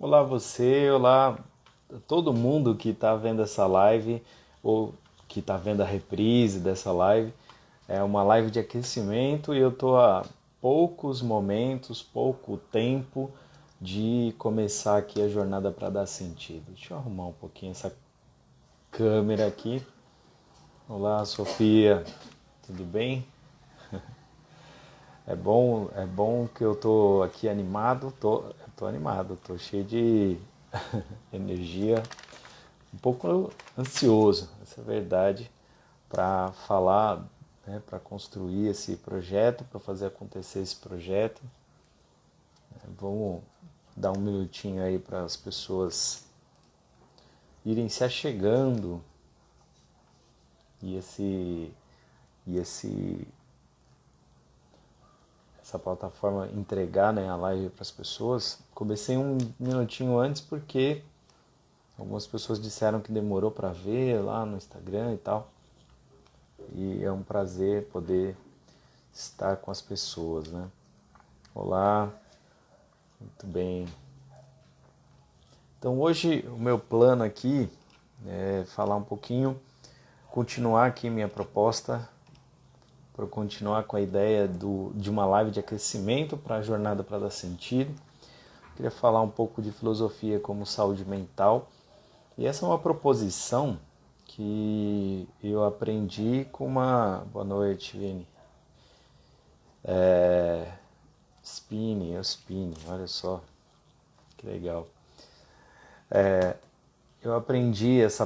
Olá você, olá todo mundo que está vendo essa live ou que está vendo a reprise dessa live. É uma live de aquecimento e eu estou há poucos momentos, pouco tempo de começar aqui a jornada para dar sentido. Deixa eu arrumar um pouquinho essa câmera aqui. Olá Sofia, tudo bem? É bom que eu tô aqui animado, tô animado, tô cheio de energia, um pouco ansioso, essa é a verdade, para falar, né, para construir esse projeto, para fazer acontecer esse projeto. Vamos dar um minutinho aí para as pessoas irem se achegando e e esse essa plataforma entregar, né, a live para as pessoas. Comecei um minutinho antes porque algumas pessoas disseram que demorou para ver lá no Instagram e tal. E é um prazer poder estar com as pessoas, né? Olá, muito bem. Então hoje o meu plano aqui é falar um pouquinho, continuar aqui minha proposta, para continuar com a ideia de uma live de aquecimento para a jornada para dar sentido. Queria falar um pouco de filosofia como saúde mental. E essa é uma proposição que eu aprendi com uma... Boa noite, Vini. Spinning, olha só, que legal. Eu aprendi essa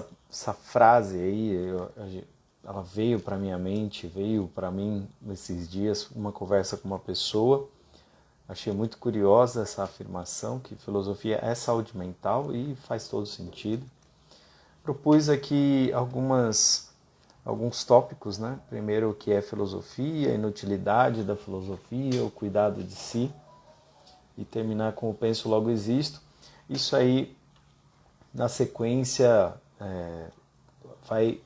frase aí, ela veio para minha mente, veio para mim nesses dias, uma conversa com uma pessoa. Achei muito curiosa essa afirmação, que filosofia é saúde mental e faz todo sentido. Propus aqui alguns tópicos, né? Primeiro, o que é filosofia, a inutilidade da filosofia, o cuidado de si, e terminar com o penso logo existo. Isso aí, na sequência, vai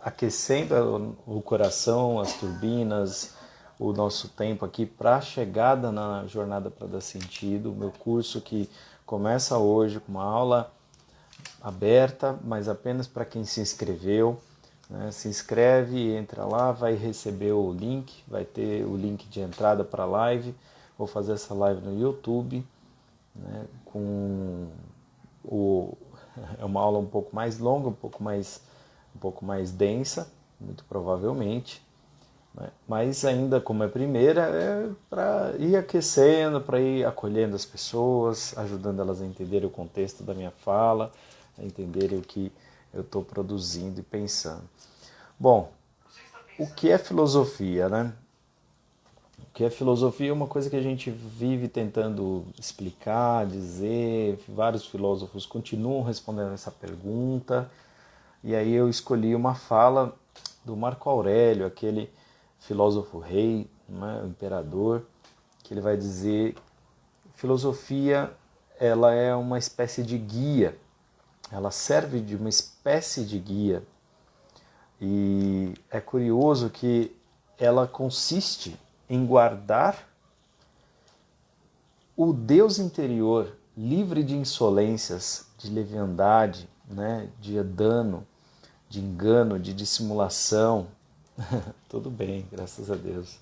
aquecendo o coração, as turbinas, o nosso tempo aqui para a chegada na jornada para dar sentido. O meu curso que começa hoje com uma aula aberta, mas apenas para quem se inscreveu. Né? Se inscreve, entra lá, vai receber o link, vai ter o link de entrada para a live. Vou fazer essa live no YouTube, né? É uma aula um pouco mais longa, um pouco mais densa, muito provavelmente. Né? Mas ainda como é primeira, é para ir aquecendo, para ir acolhendo as pessoas, ajudando elas a entenderem o contexto da minha fala, a entenderem o que eu estou produzindo e pensando. Bom, o que é filosofia, né? O que é filosofia é uma coisa que a gente vive tentando explicar, dizer, vários filósofos continuam respondendo essa pergunta, e aí eu escolhi uma fala do Marco Aurélio, aquele filósofo rei, né, imperador, que ele vai dizer: filosofia, ela é uma espécie de guia, ela serve de uma espécie de guia. E é curioso que ela consiste em guardar o Deus interior livre de insolências, de leviandade, né, de dano, de engano, de dissimulação. Tudo bem, graças a Deus.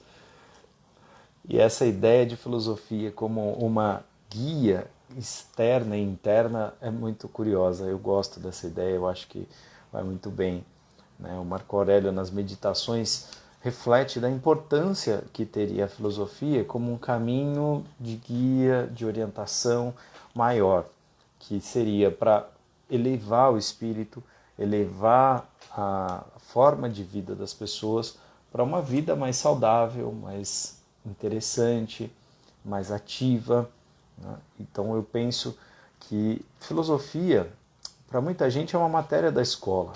E essa ideia de filosofia como uma guia externa e interna é muito curiosa. Eu gosto dessa ideia, eu acho que vai muito bem. O Marco Aurélio, nas Meditações, reflete da importância que teria a filosofia como um caminho de guia, de orientação maior, que seria para elevar o espírito, elevar a forma de vida das pessoas para uma vida mais saudável, mais interessante, mais ativa. Né? Então eu penso que filosofia, para muita gente, é uma matéria da escola.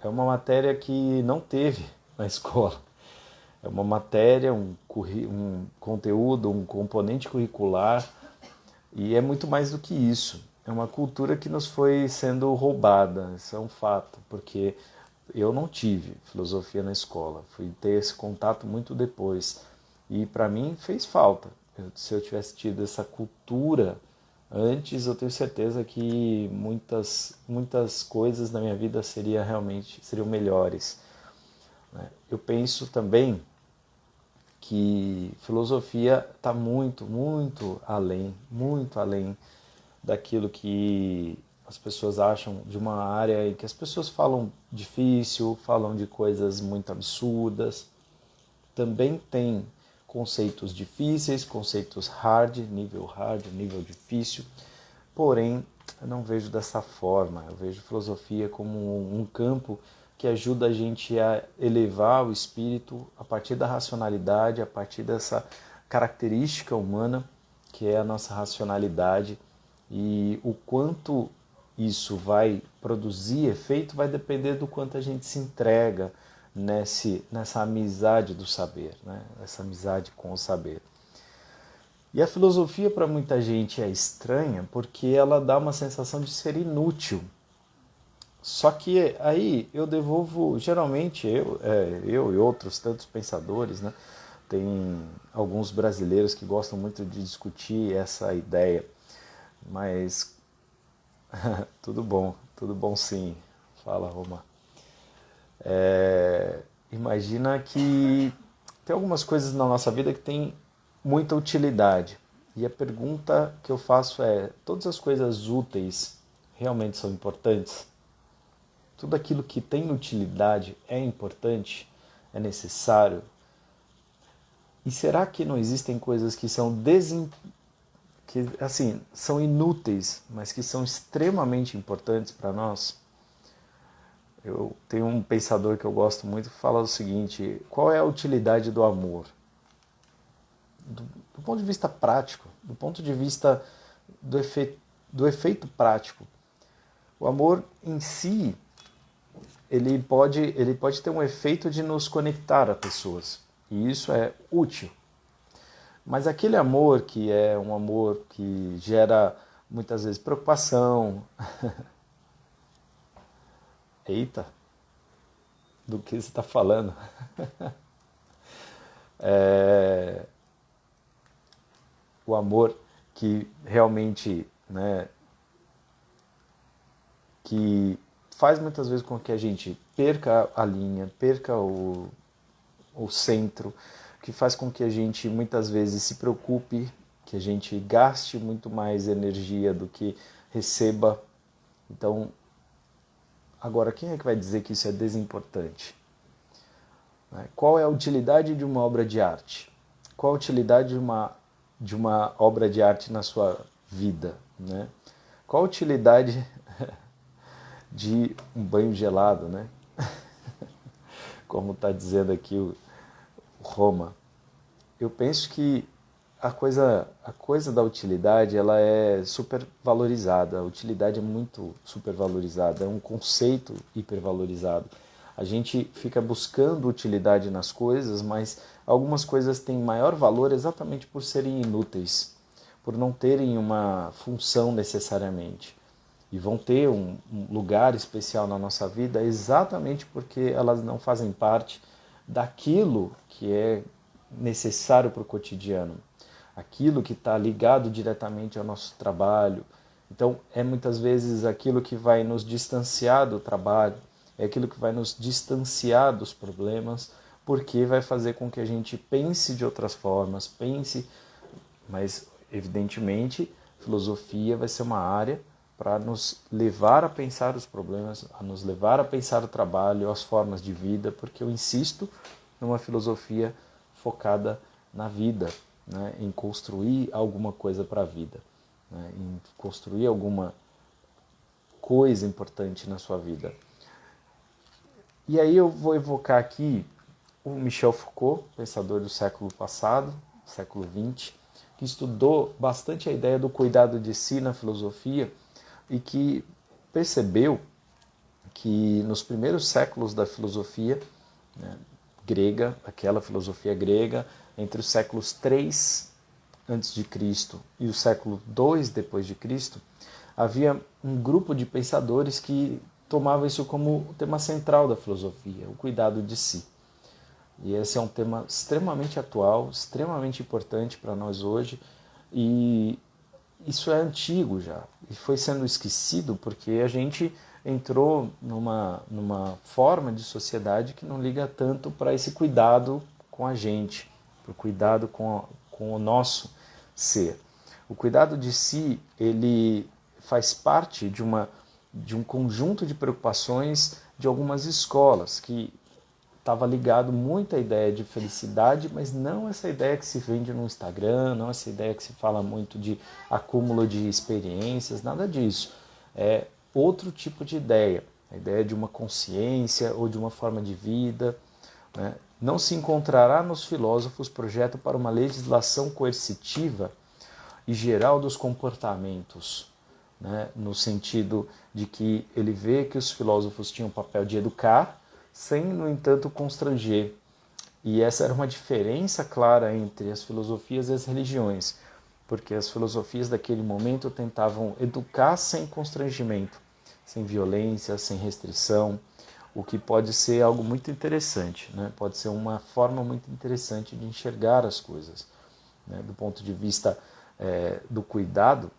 É uma matéria que não teve na escola. É uma matéria, um conteúdo, um componente curricular, e é muito mais do que isso. É uma cultura que nos foi sendo roubada, isso é um fato, porque eu não tive filosofia na escola, fui ter esse contato muito depois. E para mim fez falta. Se eu tivesse tido essa cultura, Antes eu tenho certeza que muitas coisas na minha vida seriam melhores, né? Eu penso também que filosofia está muito além daquilo que as pessoas acham de uma área em que as pessoas falam difícil, falam de coisas muito absurdas. Também tem conceitos difíceis, conceitos hard, nível difícil, porém eu não vejo dessa forma. Eu vejo filosofia como um campo que ajuda a gente a elevar o espírito a partir da racionalidade, a partir dessa característica humana que é a nossa racionalidade, e o quanto isso vai produzir efeito vai depender do quanto a gente se entrega nessa amizade do saber, né? Essa amizade com o saber. E a filosofia para muita gente é estranha porque ela dá uma sensação de ser inútil. Só que aí eu devolvo, geralmente eu e outros tantos pensadores, né? Tem alguns brasileiros que gostam muito de discutir essa ideia, mas tudo bom sim, fala Roma. Imagina que tem algumas coisas na nossa vida que tem muita utilidade. E a pergunta que eu faço é: todas as coisas úteis realmente são importantes? Tudo aquilo que tem utilidade é importante? É necessário? E será que não existem coisas que são inúteis, mas que são extremamente importantes para nós? Eu tenho um pensador que eu gosto muito que fala o seguinte: qual é a utilidade do amor? Do ponto de vista prático, do ponto de vista do efeito prático. O amor em si, ele pode ter um efeito de nos conectar a pessoas, e isso é útil. Mas aquele amor que é um amor que gera muitas vezes preocupação, eita, do que você está falando? O amor que realmente, né, que faz muitas vezes com que a gente perca a linha, perca o centro, que faz com que a gente muitas vezes se preocupe, que a gente gaste muito mais energia do que receba. Então, agora, quem é que vai dizer que isso é desimportante? Qual é a utilidade de uma obra de arte? Qual a utilidade de uma obra de arte na sua vida? Né? Qual a utilidade de um banho gelado, né? Como está dizendo aqui o Roma. Eu penso que a coisa da utilidade, ela é super valorizada. A utilidade é muito super valorizada, é um conceito hipervalorizado. A gente fica buscando utilidade nas coisas, mas algumas coisas têm maior valor exatamente por serem inúteis, por não terem uma função necessariamente. E vão ter um lugar especial na nossa vida exatamente porque elas não fazem parte daquilo que é necessário para o cotidiano, aquilo que está ligado diretamente ao nosso trabalho. Então, é muitas vezes aquilo que vai nos distanciar do trabalho, é aquilo que vai nos distanciar dos problemas, porque vai fazer com que a gente pense de outras formas, mas evidentemente, filosofia vai ser uma área para nos levar a pensar os problemas, a nos levar a pensar o trabalho, as formas de vida, porque eu insisto numa filosofia focada na vida, né, em construir alguma coisa para a vida, né, em construir alguma coisa importante na sua vida. E aí eu vou evocar aqui o Michel Foucault, pensador do século passado, século XX, que estudou bastante a ideia do cuidado de si na filosofia e que percebeu que nos primeiros séculos da filosofia, né, grega, aquela filosofia grega, entre os séculos 3 a.C. e o século 2 depois de Cristo, havia um grupo de pensadores que tomava isso como o tema central da filosofia, o cuidado de si. E esse é um tema extremamente atual, extremamente importante para nós hoje, e isso é antigo já, e foi sendo esquecido porque a gente entrou numa forma de sociedade que não liga tanto para esse cuidado com a gente, para o cuidado com o nosso ser. O cuidado de si, ele faz parte de um conjunto de preocupações de algumas escolas, que estava ligado muito à ideia de felicidade, mas não essa ideia que se vende no Instagram, não essa ideia que se fala muito de acúmulo de experiências, nada disso. É outro tipo de ideia, a ideia de uma consciência ou de uma forma de vida, né? Não se encontrará nos filósofos projeto para uma legislação coercitiva e geral dos comportamentos, né? No sentido de que ele vê que os filósofos tinham o papel de educar, sem, no entanto, constranger. E essa era uma diferença clara entre as filosofias e as religiões, porque as filosofias daquele momento tentavam educar sem constrangimento, sem violência, sem restrição, o que pode ser algo muito interessante, né? Pode ser uma forma muito interessante de enxergar as coisas, né? Do ponto de vista do cuidado,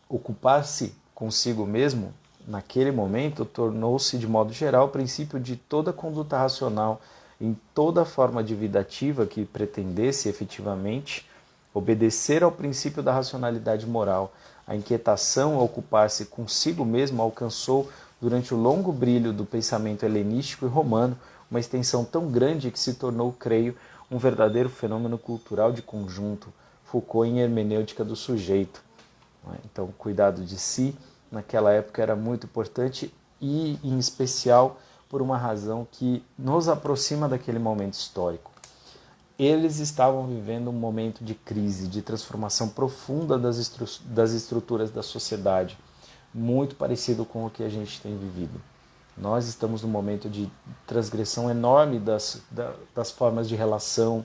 ocupar-se consigo mesmo, naquele momento, tornou-se, de modo geral, o princípio de toda conduta racional em toda forma de vida ativa que pretendesse efetivamente obedecer ao princípio da racionalidade moral. A inquietação a ocupar-se consigo mesmo alcançou, durante o longo brilho do pensamento helenístico e romano, uma extensão tão grande que se tornou, creio, um verdadeiro fenômeno cultural de conjunto. Foucault em Hermenêutica do Sujeito. Então, o cuidado de si, naquela época, era muito importante e, em especial, por uma razão que nos aproxima daquele momento histórico. Eles estavam vivendo um momento de crise, de transformação profunda das estruturas da sociedade, muito parecido com o que a gente tem vivido. Nós estamos num momento de transgressão enorme das formas de relação,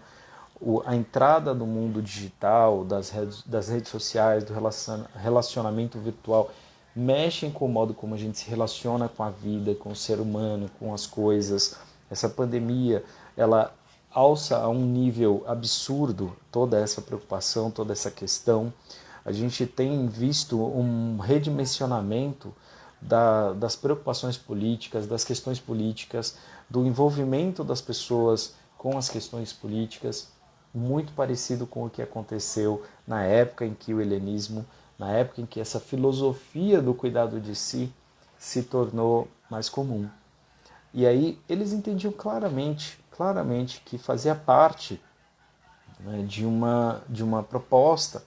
a entrada no mundo digital, das redes sociais, do relacionamento virtual, mexem com o modo como a gente se relaciona com a vida, com o ser humano, com as coisas. Essa pandemia, ela alça a um nível absurdo toda essa preocupação, toda essa questão. A gente tem visto um redimensionamento das preocupações políticas, das questões políticas, do envolvimento das pessoas com as questões políticas, muito parecido com o que aconteceu na época em que o helenismo, na época em que essa filosofia do cuidado de si se tornou mais comum. E aí eles entendiam claramente que fazia parte, né, de uma proposta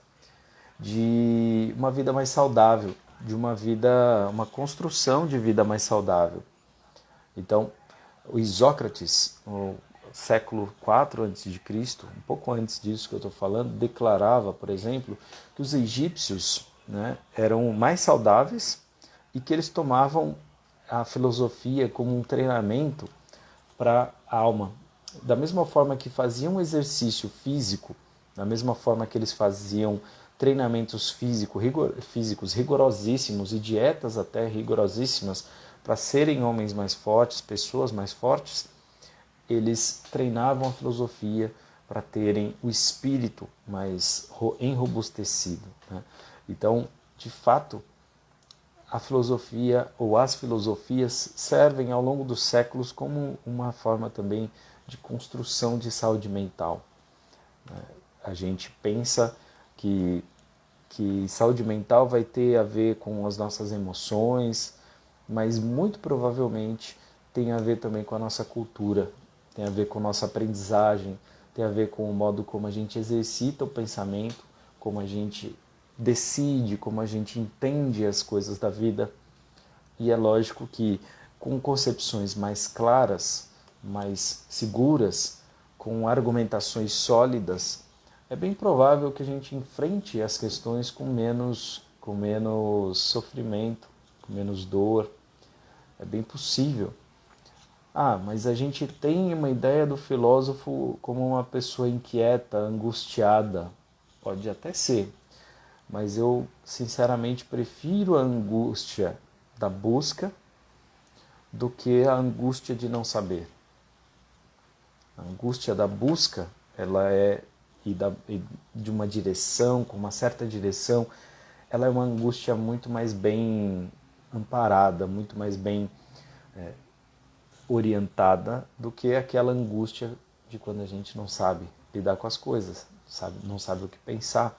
de uma vida mais saudável, de uma construção de vida mais saudável. Então, o Isócrates, no século IV a.C., um pouco antes disso que eu estou falando, declarava, por exemplo, que os egípcios, né, eram mais saudáveis e que eles tomavam a filosofia como um treinamento para a alma. Da mesma forma que faziam exercício físico, da mesma forma que eles faziam treinamentos físicos rigorosíssimos e dietas até rigorosíssimas para serem homens mais fortes, pessoas mais fortes, eles treinavam a filosofia para terem o espírito mais enrobustecido, né? Então, de fato, a filosofia ou as filosofias servem ao longo dos séculos como uma forma também de construção de saúde mental. A gente pensa que saúde mental vai ter a ver com as nossas emoções, mas muito provavelmente tem a ver também com a nossa cultura, tem a ver com a nossa aprendizagem, tem a ver com o modo como a gente exercita o pensamento, como a gente decide, como a gente entende as coisas da vida. E é lógico que com concepções mais claras, mais seguras, com argumentações sólidas, é bem provável que a gente enfrente as questões com menos sofrimento, com menos dor. É bem possível. Mas a gente tem uma ideia do filósofo como uma pessoa inquieta, angustiada. Pode até ser, mas eu sinceramente prefiro a angústia da busca do que a angústia de não saber. A angústia da busca, ela é de uma direção, com uma certa direção, ela é uma angústia muito mais bem amparada, muito mais bem orientada do que aquela angústia de quando a gente não sabe lidar com as coisas, não sabe o que pensar.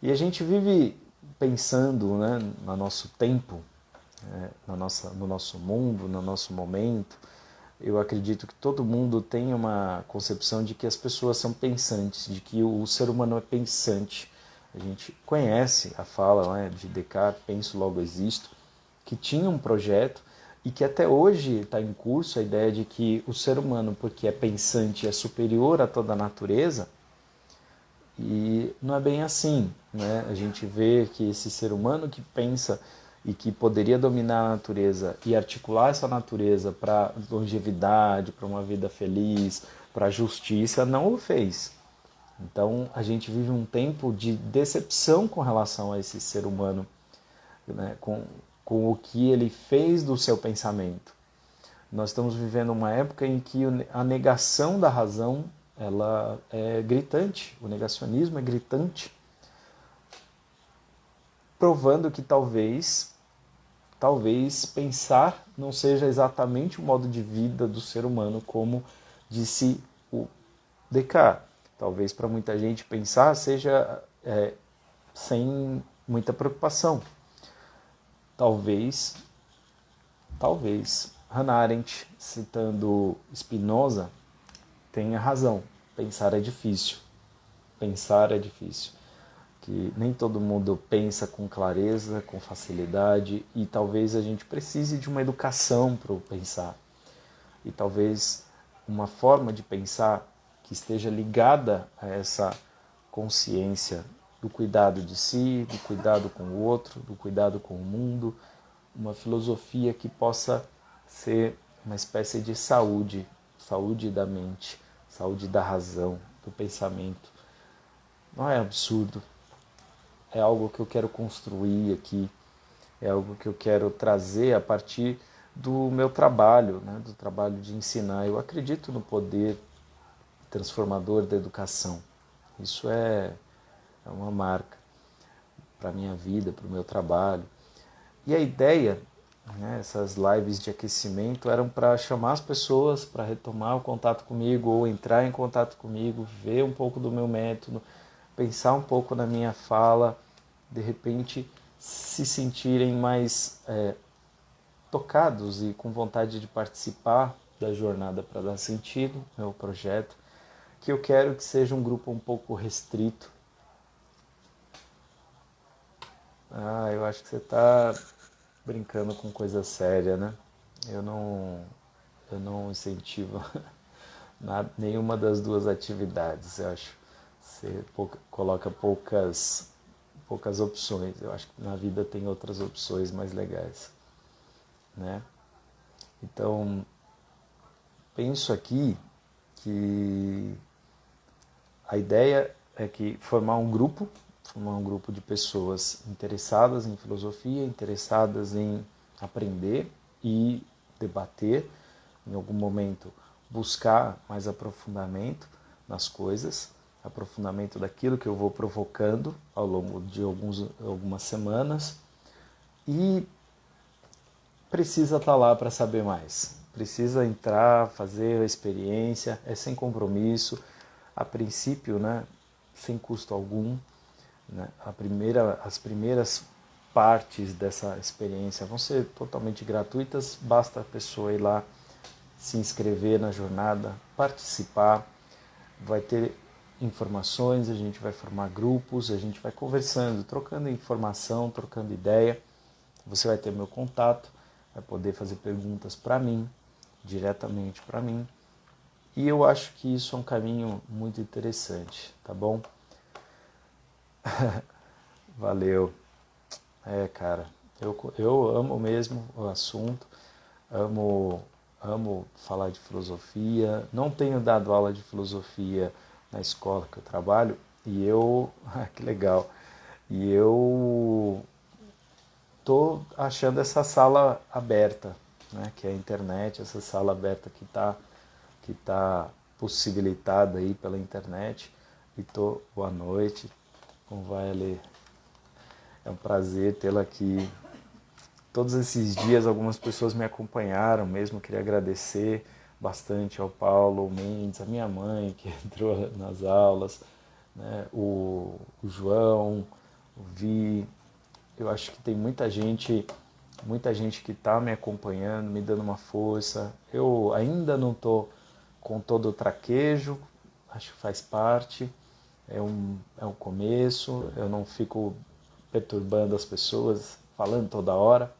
E a gente vive pensando, né, no nosso tempo, no nosso mundo, no nosso momento. Eu acredito que todo mundo tem uma concepção de que as pessoas são pensantes, de que o ser humano é pensante. A gente conhece a fala, né, de Descartes, penso, logo existo, que tinha um projeto e que até hoje está em curso a ideia de que o ser humano, porque é pensante, é superior a toda a natureza. E não é bem assim, né? A gente vê que esse ser humano que pensa e que poderia dominar a natureza e articular essa natureza para longevidade, para uma vida feliz, para a justiça, não o fez. Então a gente vive um tempo de decepção com relação a esse ser humano, né? Com o que ele fez do seu pensamento. Nós estamos vivendo uma época em que a negação da razão ela é gritante, o negacionismo é gritante, provando que talvez pensar não seja exatamente o modo de vida do ser humano, como disse o Descartes. Talvez para muita gente pensar seja sem muita preocupação. Talvez Hannah Arendt, citando Spinoza, tenha razão. Pensar é difícil. Pensar é difícil. Que nem todo mundo pensa com clareza, com facilidade, e talvez a gente precise de uma educação para o pensar. E talvez uma forma de pensar que esteja ligada a essa consciência do cuidado de si, do cuidado com o outro, do cuidado com o mundo, uma filosofia que possa ser uma espécie de saúde da mente, saúde da razão, do pensamento. Não é absurdo, é algo que eu quero construir aqui, é algo que eu quero trazer a partir do meu trabalho, né, do trabalho de ensinar. Eu acredito no poder transformador da educação. Isso é uma marca para a minha vida, para o meu trabalho. E a ideia, né, essas lives de aquecimento eram para chamar as pessoas para retomar o contato comigo ou entrar em contato comigo, ver um pouco do meu método, pensar um pouco na minha fala, de repente se sentirem mais tocados e com vontade de participar da jornada para dar sentido ao meu projeto, que eu quero que seja um grupo um pouco restrito. Eu acho que você está brincando com coisa séria, né? Eu não incentivo nenhuma das duas atividades. Eu acho que você coloca poucas opções. Eu acho que na vida tem outras opções mais legais, né? Então, penso aqui que a ideia é que formar um grupo de pessoas interessadas em filosofia, interessadas em aprender e debater, em algum momento buscar mais aprofundamento nas coisas, aprofundamento daquilo que eu vou provocando ao longo de algumas semanas, e precisa estar lá para saber mais. Precisa entrar, fazer a experiência, é sem compromisso, a princípio, né, sem custo algum. Né? As primeiras partes dessa experiência vão ser totalmente gratuitas, basta a pessoa ir lá, se inscrever na jornada, participar, vai ter informações, a gente vai formar grupos, a gente vai conversando, trocando informação, trocando ideia. Você vai ter meu contato, vai poder fazer perguntas para mim, diretamente para mim. E eu acho que isso é um caminho muito interessante, tá bom? Valeu. Cara, eu amo mesmo o assunto, amo falar de filosofia. Não tenho dado aula de filosofia na escola que eu trabalho, e que legal, e eu tô achando essa sala aberta, né, que é a internet, essa sala aberta que tá possibilitada aí pela internet. E boa noite, como vai ali? É um prazer tê-la aqui. Todos esses dias algumas pessoas me acompanharam mesmo, queria agradecer bastante ao Paulo Mendes, a minha mãe que entrou nas aulas, né? o João, o Vi. Eu acho que tem muita gente que está me acompanhando, me dando uma força. Eu ainda não estou com todo o traquejo, acho que faz parte, é um começo, eu não fico perturbando as pessoas, falando toda hora,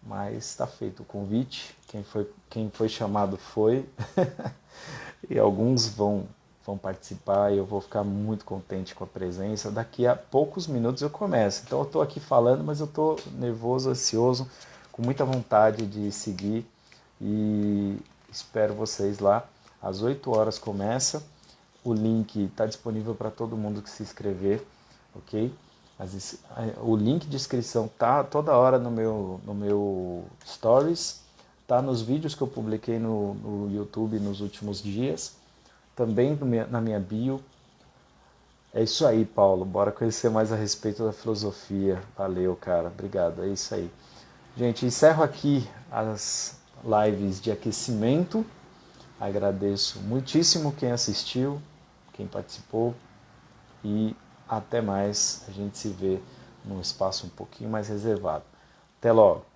mas está feito o convite, quem foi chamado foi, e alguns vão participar e eu vou ficar muito contente com a presença. Daqui a poucos minutos eu começo, então eu estou aqui falando, mas eu estou nervoso, ansioso, com muita vontade de seguir e espero vocês lá. Às 8 horas começa, o link está disponível para todo mundo que se inscrever, ok? O link de inscrição tá toda hora no meu stories, tá nos vídeos que eu publiquei no YouTube nos últimos dias, também na minha bio. É isso aí, Paulo. Bora conhecer mais a respeito da filosofia. Valeu, cara. Obrigado. É isso aí. Gente, encerro aqui as lives de aquecimento. Agradeço muitíssimo quem assistiu, quem participou e até mais. A gente se vê num espaço um pouquinho mais reservado. Até logo.